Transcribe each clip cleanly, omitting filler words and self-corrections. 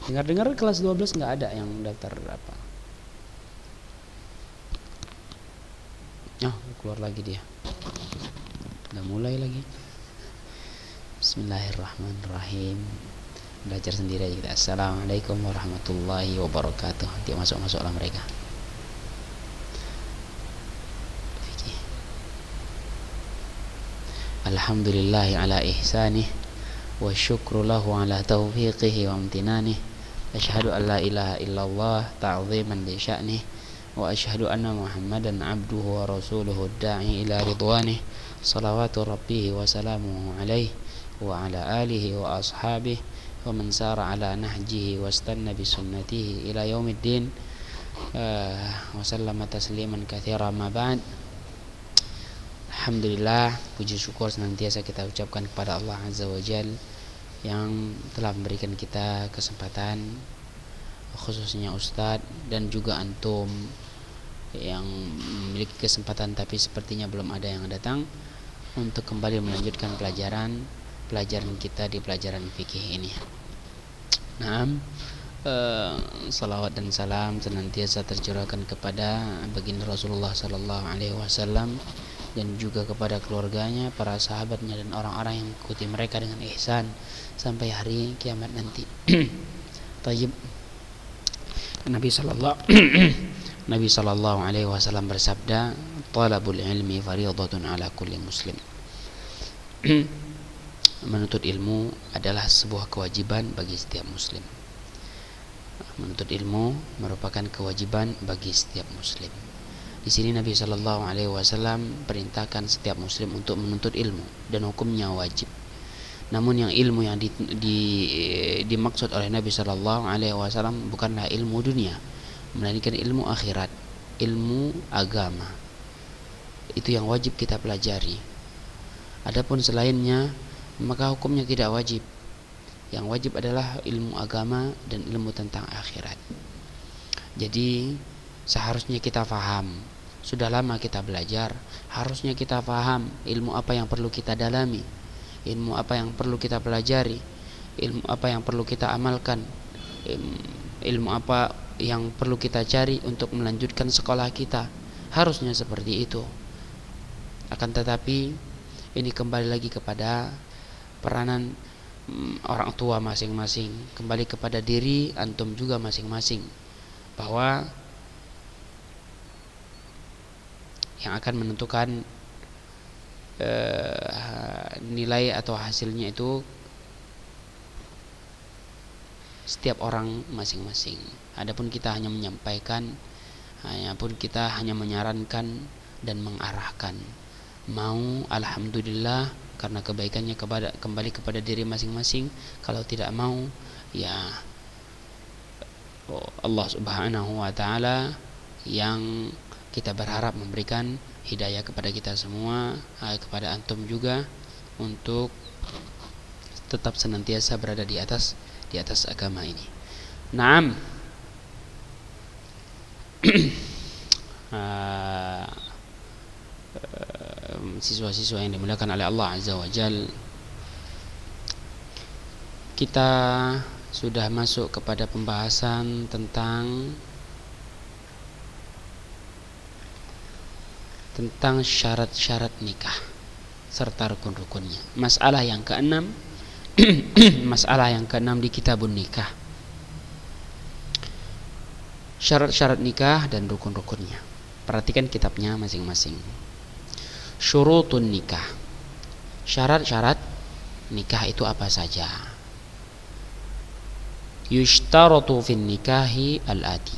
Dengar-dengar kelas 12 nggak ada yang daftar apa. Keluar lagi dia. Udah mulai lagi. Bismillahirrahmanirrahim. Belajar sendiri aja kita. Assalamualaikum warahmatullahi wabarakatuh. Nanti masuk-masuklah mereka. Alhamdulillahi ala ihsanih wa syukru lahu ala taufiqihi wa amtinanih. Asyhadu an la ilaha illallah ta'ziman li sya'nih wa asyhadu anna Muhammadan abduhu wa rasuluhu da'i ila ridwanih. Salawatu rabbih wa salamuhu alaihi wa ala alihi wa ashabihi wa man sara ala nahjihi wa istanna bi sunnatihi ila yaumiddin. Wa sallama tasliman katsiran ma ba'd. Alhamdulillah, puji syukur senantiasa kita ucapkan kepada Allah Azza wa Jal yang telah memberikan kita kesempatan, khususnya Ustadz dan juga antum yang memiliki kesempatan tapi sepertinya belum ada yang datang, untuk kembali melanjutkan pelajaran kita di pelajaran fikih ini. Naam, salawat dan salam senantiasa tercurahkan kepada baginda Rasulullah sallallahu alaihi wasallam dan juga kepada keluarganya, para sahabatnya dan orang-orang yang mengikuti mereka dengan ihsan sampai hari kiamat nanti. Tayyib. Nabi sallallahu alaihi wasallam bersabda, "Talabul ilmi fardhatun ala kulli muslim." Menuntut ilmu adalah sebuah kewajiban bagi setiap muslim. Menuntut ilmu merupakan kewajiban bagi setiap muslim. Di sini Nabi Shallallahu Alaihi Wasallam perintahkan setiap muslim untuk menuntut ilmu dan hukumnya wajib. Namun yang ilmu yang dimaksud oleh Nabi Shallallahu Alaihi Wasallam bukanlah ilmu dunia, melainkan ilmu akhirat, ilmu agama. Itu yang wajib kita pelajari. Adapun selainnya maka hukumnya tidak wajib. Yang wajib adalah ilmu agama dan ilmu tentang akhirat. Jadi seharusnya kita faham. Sudah lama kita belajar, harusnya kita faham ilmu apa yang perlu kita dalami, ilmu apa yang perlu kita pelajari, ilmu apa yang perlu kita amalkan, ilmu apa yang perlu kita cari untuk melanjutkan sekolah kita. Harusnya seperti itu. Akan tetapi ini kembali lagi kepada peranan orang tua masing-masing, kembali kepada diri antum juga masing-masing, bahwa yang akan menentukan nilai atau hasilnya itu setiap orang masing-masing. Adapun kita hanya menyampaikan, kita hanya menyarankan dan mengarahkan. Mau, alhamdulillah, karena kebaikannya kembali kepada diri masing-masing. Kalau tidak mau, ya Allah Subhanahu wa taala yang kita berharap memberikan hidayah kepada kita semua, kepada antum juga, untuk tetap senantiasa berada di atas agama ini. Naam. Siswa-siswa yang dimuliakan oleh Allah Azza wa Jal, kita sudah masuk kepada pembahasan tentang syarat-syarat nikah serta rukun-rukunnya. Masalah yang keenam masalah yang keenam di kitabun nikah. Syarat-syarat nikah dan rukun-rukunnya. Perhatikan kitabnya masing-masing. Syurutun nikah. Syarat-syarat nikah itu apa saja? Yushtaratu fin nikahi al-ati.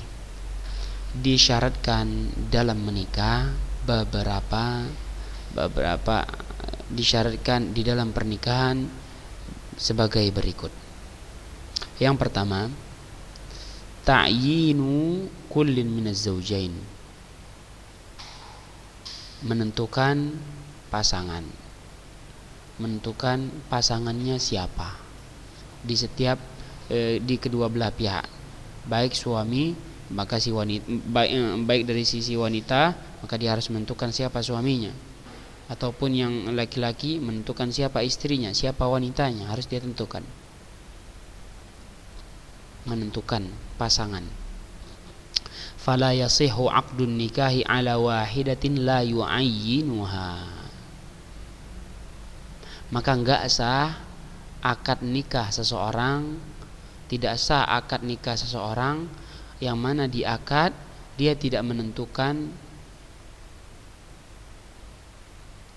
Disyaratkan dalam menikah beberapa disyaratkan di dalam pernikahan sebagai berikut. Yang pertama, ta'yinu kullin minaz zawjain. Menentukan pasangannya siapa di setiap di kedua belah pihak, baik suami maka si wanita, baik dari sisi wanita maka dia harus menentukan siapa suaminya, ataupun yang laki-laki menentukan siapa istrinya, siapa wanitanya, harus dia tentukan. menentukan pasangan. Fala yasihu 'aqdun nikahi 'ala wahidatin la yu'ayyinuha. Maka enggak sah akad nikah seseorang, tidak sah akad nikah seseorang yang mana di akad dia tidak menentukan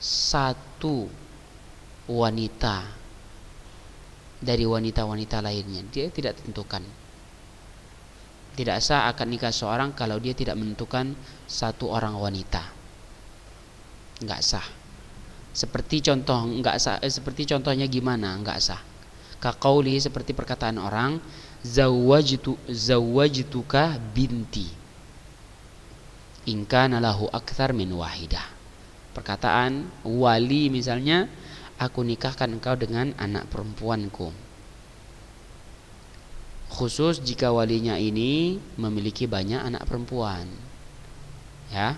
satu wanita dari wanita-wanita lainnya. Dia tidak tentukan. Tidak sah akad nikah seorang kalau dia tidak menentukan satu orang wanita. Enggak sah. Seperti contoh enggak sah, seperti contohnya gimana enggak sah? Kaqauli, seperti perkataan orang, zawwajtuka binti in kana lahu aktsar min wahidah. Perkataan wali misalnya, aku nikahkan engkau dengan anak perempuanku. Khusus jika walinya ini memiliki banyak anak perempuan, ya,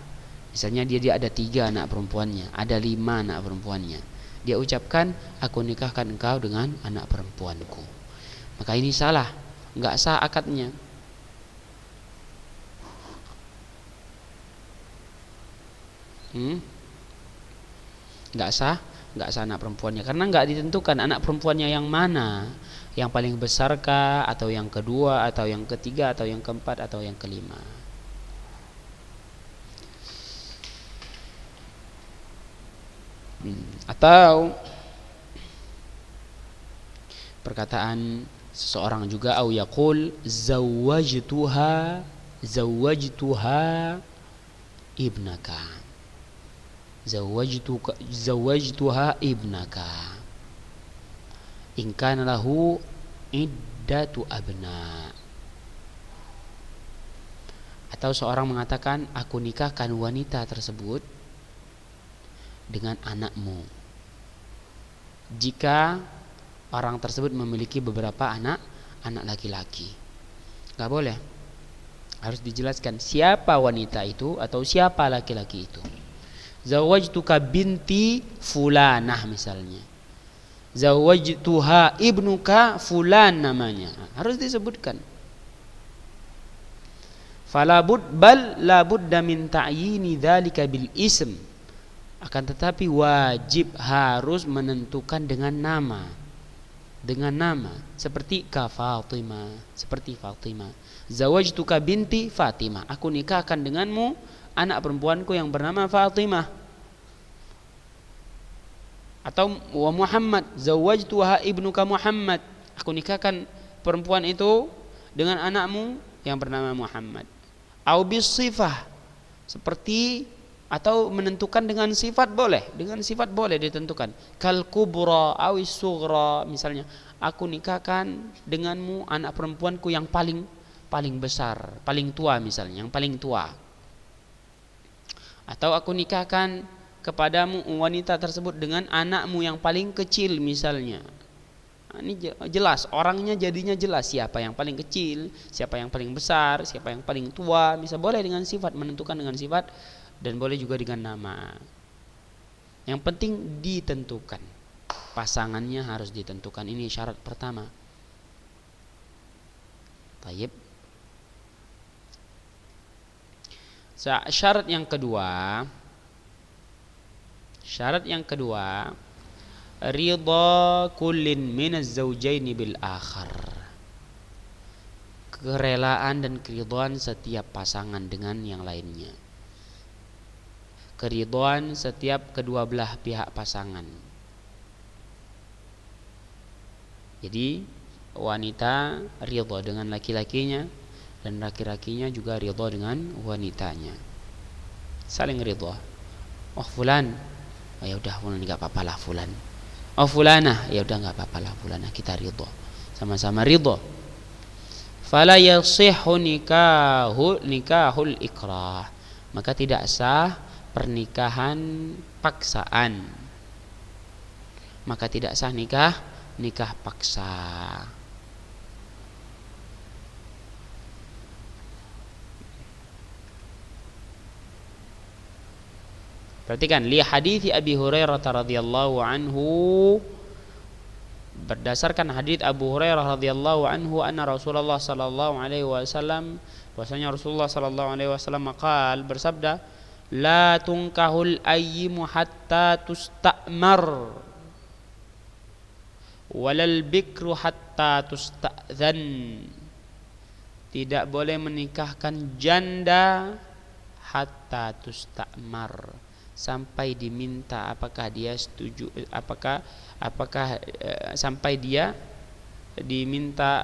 misalnya dia ada 3 anak perempuannya, ada 5 anak perempuannya, dia ucapkan aku nikahkan engkau dengan anak perempuanku, maka ini salah, enggak sah akadnya. Enggak sah anak perempuannya karena enggak ditentukan anak perempuannya yang mana, yang paling besar kah, atau yang kedua, atau yang ketiga, atau yang keempat, atau yang kelima. Atau perkataan seseorang juga, au yaqul zawwajtuha ibnaka, zawwajtuha ibnaka in kana lahu iddatu abna. Atau seorang mengatakan aku nikahkan wanita tersebut dengan anakmu jika orang tersebut memiliki beberapa anak laki-laki. Enggak boleh. Harus dijelaskan siapa wanita itu atau siapa laki-laki itu. Zawwajtuka binti fulanah misalnya, zawwajtuha ibnuka fulan namanya, harus disebutkan. Bal la budda min ta'yini dzalika bil ism. Akan tetapi wajib harus menentukan dengan nama. Seperti ka Fatimah, seperti Fatimah. Zawwajtuka binti Fatimah, aku nikahkan denganmu anak perempuanku yang bernama Fatimah. Atau wa Muhammad, zawwajtuha ibnuka Muhammad, aku nikahkan perempuan itu dengan anakmu yang bernama Muhammad. Au bis sifah, seperti atau menentukan dengan sifat boleh, ditentukan. Kal kubra awis sughra, misalnya aku nikahkan denganmu anak perempuanku yang paling besar, paling tua misalnya, yang paling tua. Atau aku nikahkan kepadamu wanita tersebut dengan anakmu yang paling kecil misalnya. Ini jelas, orangnya jadinya jelas siapa yang paling kecil, siapa yang paling besar, siapa yang paling tua. Bisa boleh dengan sifat, menentukan dengan sifat, dan boleh juga dengan nama. Yang penting ditentukan, pasangannya harus ditentukan. Ini syarat pertama. Tayyib. Syarat yang kedua, ridha kullin minaz zawjaini bil akhar. Kerelaan dan keridhaan setiap pasangan dengan yang lainnya. Keridhaan setiap kedua belah pihak pasangan. Jadi wanita ridha dengan laki-lakinya dan laki-lakinya juga ridha dengan wanitanya. Saling ridha. Oh fulan, oh ya udah fulan enggak apa-apa lah fulan. Oh fulanah, ya udah enggak apa-apa lah fulanah, kita ridha. Sama-sama ridha. Fala yasihhu nikahul ikrah. Maka tidak sah pernikahan paksaan. Maka tidak sah nikah paksa. Perhatikan, li hadithi Abi Hurairah radhiyallahu anhu berdasarkan hadits Abu Hurairah radhiyallahu anhu anna Rasulullah sallallahu alaihi wasallam, bahwasanya Rasulullah sallallahu alaihi wasallam bersabda, la tunkahul ayyimu hatta tusta'mar walal bikru hatta tusta'zan. Tidak boleh menikahkan janda hatta tusta'mar, sampai diminta apakah dia setuju, apakah sampai dia diminta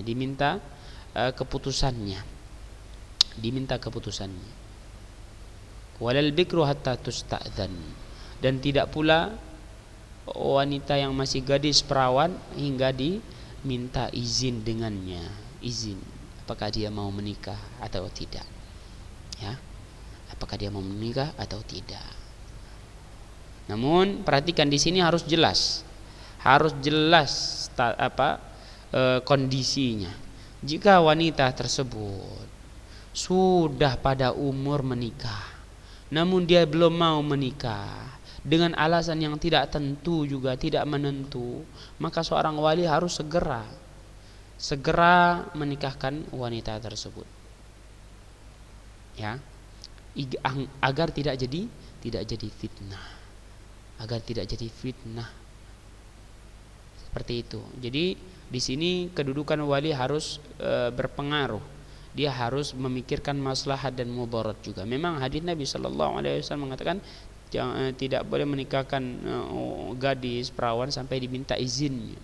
diminta keputusannya, walal bikru hatta tusta'zan, dan tidak pula wanita yang masih gadis perawan hingga diminta izin dengannya, izin apakah dia mau menikah atau tidak, ya, apakah dia mau menikah atau tidak. Namun perhatikan di sini harus jelas kondisinya. Jika wanita tersebut sudah pada umur menikah, namun dia belum mau menikah dengan alasan yang tidak tentu juga tidak menentu, maka seorang wali harus segera menikahkan wanita tersebut, ya, agar tidak jadi fitnah, seperti itu. Jadi di sini kedudukan wali harus berpengaruh. Dia harus memikirkan maslahat dan mudarat juga. Memang hadis Nabi sallallahu alaihi wasallam mengatakan tidak boleh menikahkan gadis perawan sampai diminta izinnya.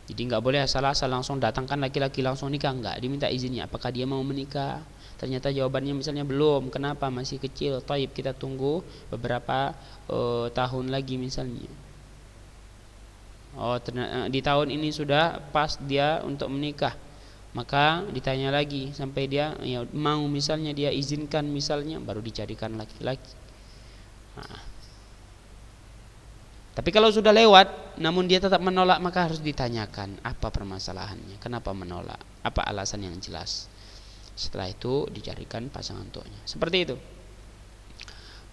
Jadi nggak boleh asal-asal langsung datangkan laki-laki langsung nikah, enggak, diminta izinnya. Apakah dia mau menikah? Ternyata jawabannya misalnya belum. Kenapa? Masih kecil. Taib, kita tunggu beberapa tahun lagi misalnya. Di tahun ini sudah pas dia untuk menikah, maka ditanya lagi sampai dia mau, misalnya dia izinkan misalnya, baru dicarikan laki-laki. Tapi kalau sudah lewat namun dia tetap menolak, maka harus ditanyakan apa permasalahannya, kenapa menolak, apa alasan yang jelas. Setelah itu dicarikan pasangan untuknya. Seperti itu.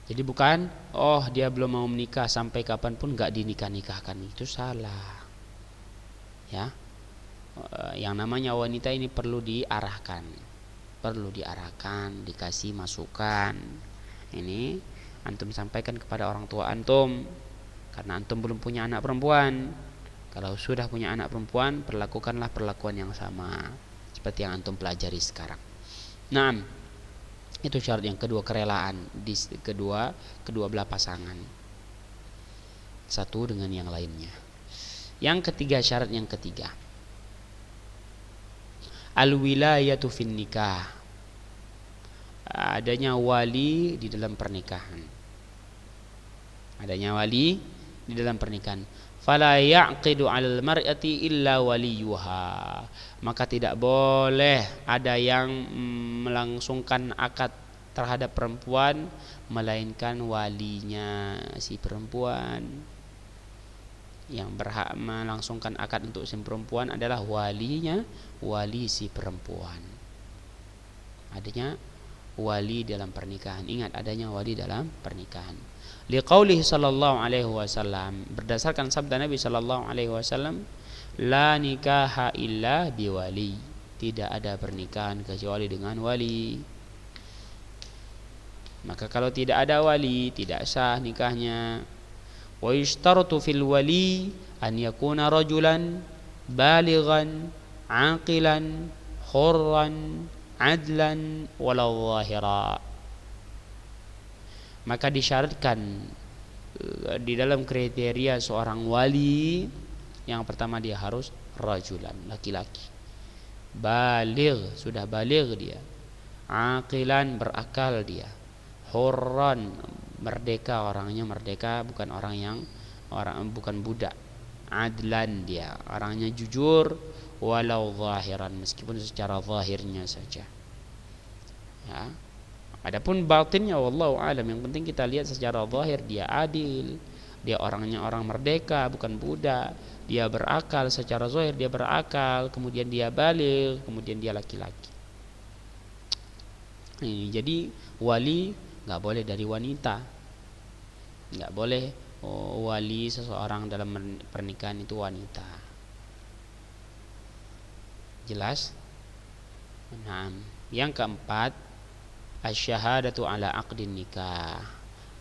Jadi bukan dia belum mau menikah sampai kapanpun gak dinikah-nikahkan, itu salah, ya. Yang namanya wanita ini perlu diarahkan, dikasih masukan. Ini antum sampaikan kepada orang tua antum, karena antum belum punya anak perempuan. Kalau sudah punya anak perempuan, perlakukanlah perlakuan yang sama seperti yang antum pelajari sekarang. Nah, itu syarat yang kedua, kerelaan di kedua belah pasangan satu dengan yang lainnya. Yang ketiga, syarat yang ketiga, al-wilayatu fin nikah, adanya wali di dalam pernikahan. Fala yaqidu 'alal mar'ati illa waliyuha, maka tidak boleh ada yang melangsungkan akad terhadap perempuan melainkan walinya si perempuan. Yang berhak melangsungkan akad untuk si perempuan adalah wali si perempuan. Adanya wali dalam pernikahan. Ingat, adanya wali dalam pernikahan. Liqaulihi sallallahu alaihi wasallam, berdasarkan sabda Nabi sallallahu alaihi wasallam, la nikaha illa biwali, tidak ada pernikahan kecuali dengan wali. Maka kalau tidak ada wali, tidak sah nikahnya. Wa yushtaratu fil wali an yakuna rajulan balighan aqilan hurran adlan wala zahira. Maka disyaratkan di dalam kriteria seorang wali, yang pertama dia harus rajulan, laki-laki, baligh, sudah baligh dia, aqilan, berakal dia, hurran, merdeka, orangnya merdeka, bukan bukan budak, adlan, dia orangnya jujur, walau zahiran, meskipun secara zahirnya saja, ya. Adapun batinnya wallahu alam, yang penting kita lihat secara zahir dia adil, dia orangnya orang merdeka, bukan budak, dia berakal, secara zahir dia berakal, kemudian dia baligh, kemudian dia laki-laki. Jadi wali nggak boleh dari wanita, nggak boleh wali seseorang dalam pernikahan itu wanita. Jelas? Nah, yang keempat, asyhadatu ala aqdin nikah.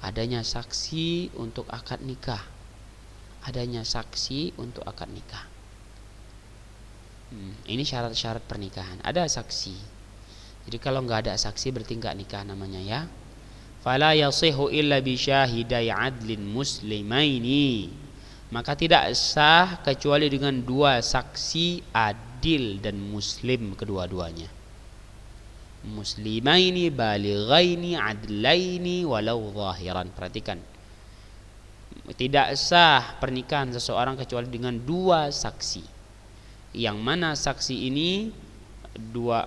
Adanya saksi untuk akad nikah. Adanya saksi untuk akad nikah. Ini syarat-syarat pernikahan. Ada saksi. Jadi kalau nggak ada saksi berarti nggak nikah namanya ya. Fala yasihu illa bi syahidai adlin muslimaini. Maka tidak sah kecuali dengan dua saksi adil dan muslim kedua-duanya. Muslimaini balighaini adlaini walau zahiran. Perhatikan. Tidak sah pernikahan seseorang kecuali dengan dua saksi. Yang mana saksi ini dua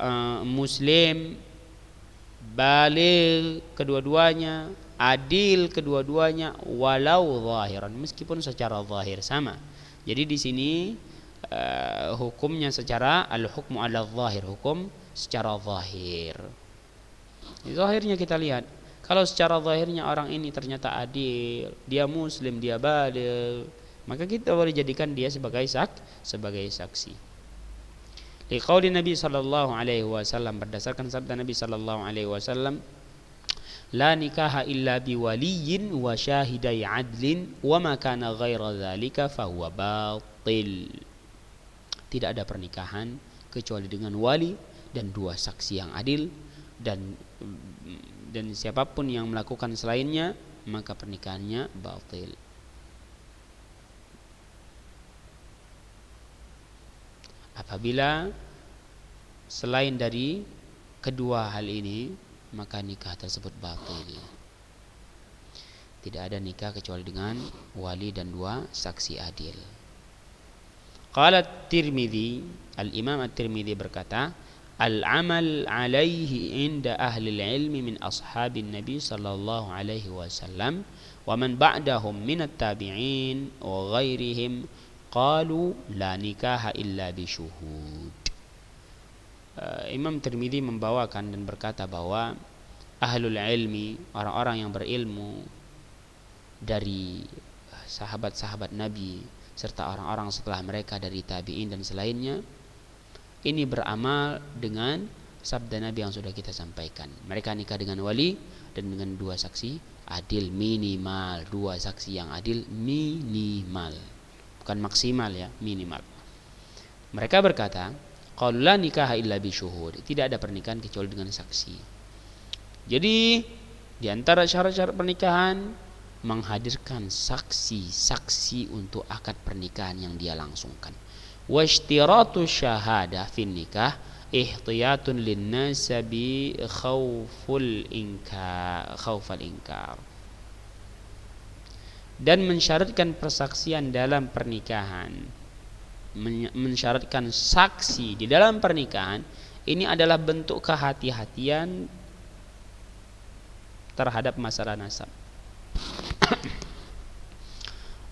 muslim, baligh kedua-duanya, adil kedua-duanya, walau zahiran, meskipun secara zahir sama. Jadi di sini hukumnya secara al-hukmu ala zahir, hukum secara zahir. Zahirnya kita lihat, kalau secara zahirnya orang ini ternyata adil, dia muslim, dia baligh, maka kita boleh jadikan dia sebagai saksi. Liqauli Nabi sallallahu alaihi wasallam, berdasarkan sabda Nabi sallallahu alaihi wasallam, la nikaha illa biwaliyin wa syahidai adlin wa ma kana ghaira dzalika fahuwa batil. Tidak ada pernikahan kecuali dengan wali dan dua saksi yang adil, dan siapapun yang melakukan selainnya maka pernikahannya batil. Apabila selain dari kedua hal ini, maka nikah tersebut batil. Tidak ada nikah kecuali dengan wali dan dua saksi adil. Qala Tirmidzi, Al-Imam At-Tirmidzi berkata, al-amal alaihi inda ahli ilmi min ashabin Nabi sallallahu alaihi wasallam wa man ba'dahum min at-tabi'in wa ghairihim qalu la nikaha illa bisyuhud. Imam Tirmidzi membawakan dan berkata bahwa ahlul ilmi, orang-orang yang berilmu dari sahabat-sahabat Nabi serta orang-orang setelah mereka dari tabi'in dan selainnya, ini beramal dengan sabda Nabi yang sudah kita sampaikan. Mereka nikah dengan wali dan dengan dua saksi adil minimal. Dua saksi yang adil minimal, bukan maksimal ya, minimal. Mereka berkata, qalu la nikaha illa bisyuhud. Tidak ada pernikahan kecuali dengan saksi. Jadi di antara syarat-syarat pernikahan menghadirkan saksi-saksi untuk akad pernikahan yang dia langsungkan. Wa ishtiratu syahadah fin nikah ihtiyatun linnasabi khaufal inkar. Dan mensyaratkan persaksian dalam pernikahan, mensyaratkan saksi di dalam pernikahan, ini adalah bentuk kehati-hatian terhadap masalah nasab.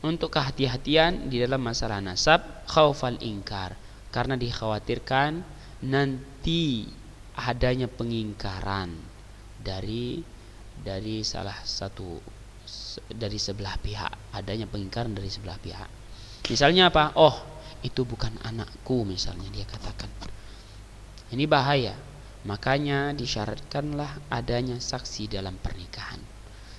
Untuk kehati-hatian di dalam masalah nasab, khaufal inkar, karena dikhawatirkan nanti adanya pengingkaran dari salah satu, dari sebelah pihak, adanya pengingkaran dari sebelah pihak. Misalnya apa? Oh, itu bukan anakku, misalnya dia katakan. Ini bahaya. Makanya disyaratkanlah adanya saksi dalam pernikahan.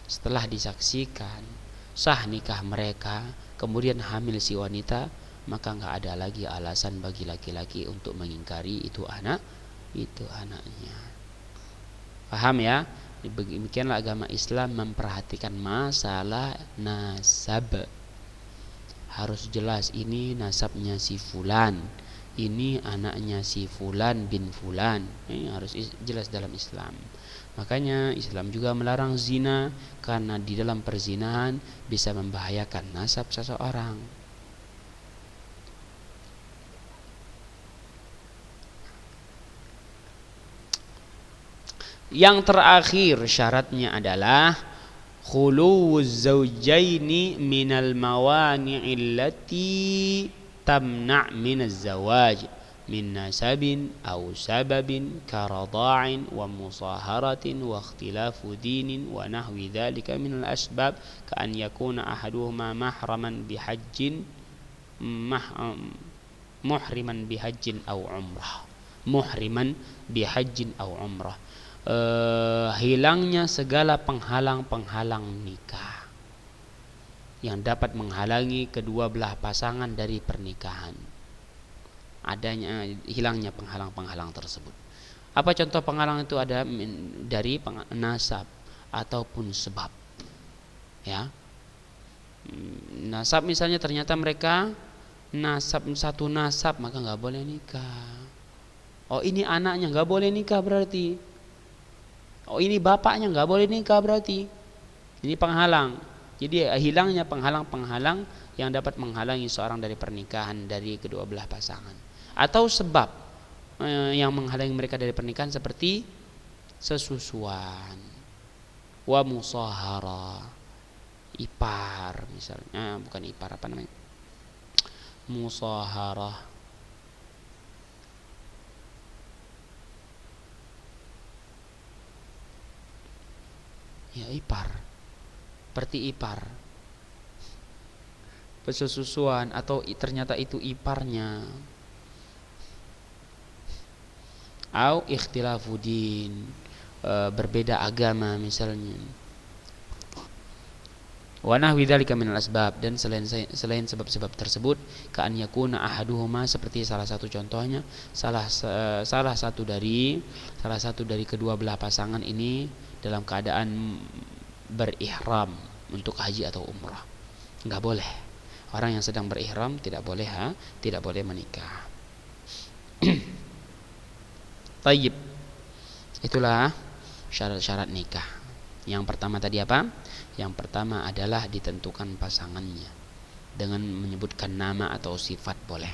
Setelah disaksikan sah nikah mereka, kemudian hamil si wanita, maka enggak ada lagi alasan bagi laki-laki untuk mengingkari itu anaknya. Paham ya? Demikianlah agama Islam memperhatikan masalah nasab. Harus jelas ini nasabnya si fulan, ini anaknya si fulan bin fulan. Ini harus jelas dalam Islam. Makanya Islam juga melarang zina, karena di dalam perzinahan bisa membahayakan nasab seseorang. Yang terakhir syaratnya adalah khuluwuz zawjaini minal mawani'il lati tamna' minaz zawaj min nasabin aw sababin karada'in wa musaharatin wa ikhtilafu dinin wa nahwi dhalika min al-asbab ka an yakuna ahaduhuma mahraman bihajjin muhriman bihajjin aw umrah. Muhriman bihajjin aw umrah. Hilangnya segala penghalang-penghalang nikah yang dapat menghalangi kedua belah pasangan dari pernikahan. Hilangnya penghalang-penghalang tersebut. Apa contoh penghalang itu? Ada dari nasab ataupun sebab. Ya. Nasab misalnya ternyata mereka satu nasab, maka nggak boleh nikah. Oh, ini anaknya nggak boleh nikah berarti. Oh, ini bapaknya nggak boleh nikah berarti. Ini penghalang. Jadi hilangnya penghalang-penghalang yang dapat menghalangi seorang dari pernikahan dari kedua belah pasangan. Atau sebab yang menghalangi mereka dari pernikahan seperti sesusuan, wa musahara, ipar misalnya, bukan ipar, apa namanya? Musaharah. Ya, ipar. Seperti ipar. Persesusuan atau ternyata itu iparnya. Au ikhtilafu din, berbeda agama misalnya. Wa nahwi dzalika minal asbab, dan selain sebab-sebab tersebut, ka an yakuna ahaduhuma, seperti salah satu contohnya, salah satu dari kedua belah pasangan ini dalam keadaan berihram untuk haji atau umrah. Enggak boleh. Orang yang sedang berihram tidak boleh menikah. Tayyib. Itulah syarat-syarat nikah. Yang pertama tadi apa? Yang pertama adalah ditentukan pasangannya dengan menyebutkan nama atau sifat boleh.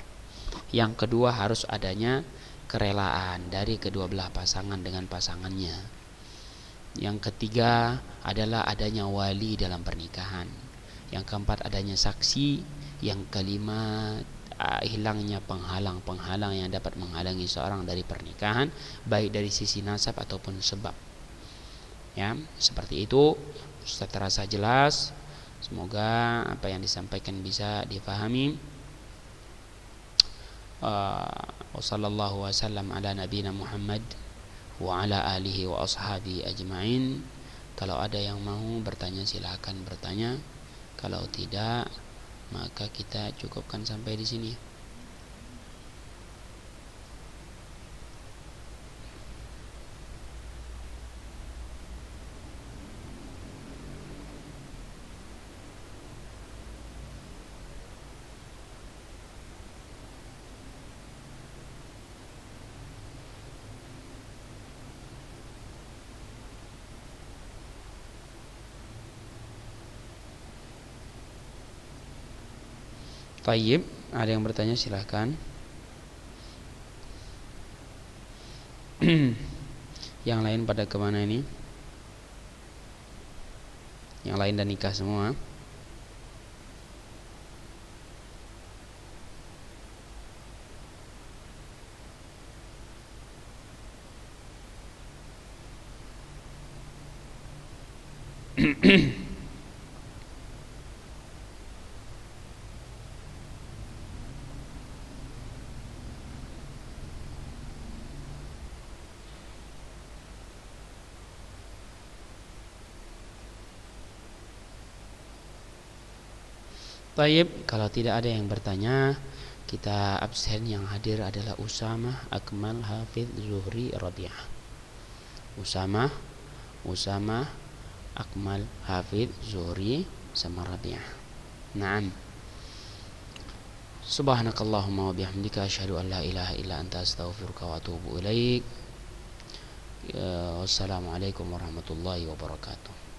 Yang kedua harus adanya kerelaan dari kedua belah pasangan dengan pasangannya. Yang ketiga adalah adanya wali dalam pernikahan. Yang keempat adanya saksi. Yang kelima hilangnya penghalang-penghalang yang dapat menghalangi seorang dari pernikahan, baik dari sisi nasab ataupun sebab. Ya, seperti itu. Ustaz terasa jelas. Semoga apa yang disampaikan bisa difahami. Wassallallahu wasallam ala nabiyina Muhammad wa ala alihi wa ashabi ajma'in. Kalau ada yang mau bertanya silakan bertanya. Kalau tidak, maka kita cukupkan sampai di sini. Tayyib, ada yang bertanya silahkan. Yang lain pada kemana ini? Yang lain dan nikah semua. Tayyib, kalau tidak ada yang bertanya, kita absen. Yang hadir adalah Usamah, Akmal, Hafidh, Zuhri, Rabi'ah. Usamah, Akmal, Hafidh, Zuhri, sama Rabi'ah. Naam. Subhanakallahumma wa bihamdika asyhadu an la ilaha illa anta astaghfiruka wa atubu ilaik. Wassalamualaikum warahmatullahi wabarakatuh.